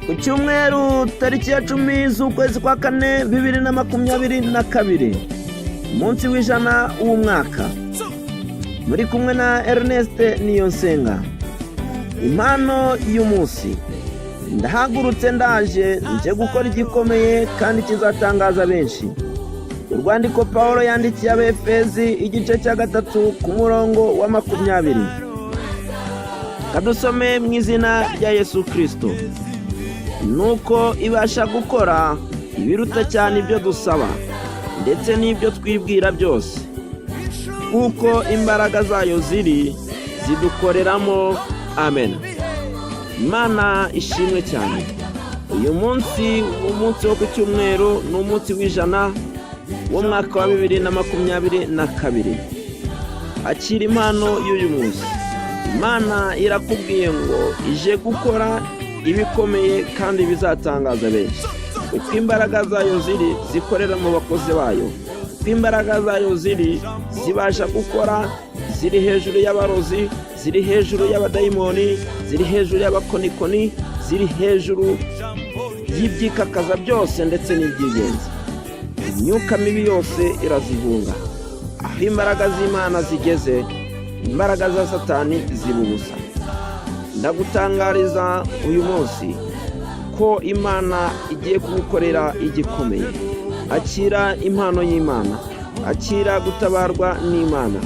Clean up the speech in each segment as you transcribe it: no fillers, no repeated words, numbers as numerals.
ku cyumweru tariki ya 10 z'ukwezi kwa 4 2022, umunsi w'ijana w'umwaka. Muri kumwe na Ernest Niyonsenga. Impano y'umunsi: ndahagurutse ndaje nje gukora igikomeye kandi kizatangaza benshi. Urwandiko Paulo yandikiye Abefezi igice cya 3 ku murongo wa 20. Kadusome mu izina rya Yesu Kristo. Nuko ibasha gukora ibiruta cyane ibyo dusaba ndetse n'ibyo twibwira byose, kuko imbaraga zayo zidukoreramo. Amen. Imana ishimwe cyane. Uyu munsi umunsi wo ku cyumweru ni umunsi w'ijana w'umwaka wa 2022. Akira impano y'uyu munsi. Imana irakubwiye ngo ije gukora ibikomeye kandi bizatangaza benshi. Uko imbaraga zayo zikorera mu bakozi bayo, uko imbaraga zayo zibasha gukora, ziri hejuru y'abarozi, ziri hejuru y'abadayimoni, ziri hejuru y'abakonikoni, ziri hejuru y'ibyikakaza byose ndetse n'iby'ingenzi. Imyuka mibi yose irazihunga. Aho imbaraga z'Imana zigeze, imbaraga za Satani zibubusa. Ndagutangariza uyu munsi ko Imana igiye kugukorera igikomeye. Akira impano y'Imana, akira gutabarwa n'Imana,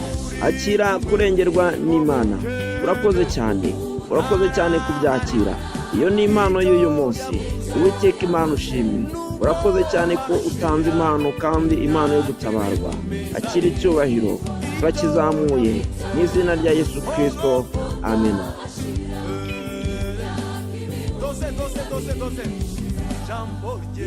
akira kurengerwa n'Imana. Urakoze cyane kubyakira. Iyo ni impano y'uyu munsi. Uwiteka Imana ushimwe. Urakoze cyane ko utanze impano kandi impano yo gutabarwa. Akira icyubahiro, turakizamuye mu izina rya Yesu Kristo. Amen. 12.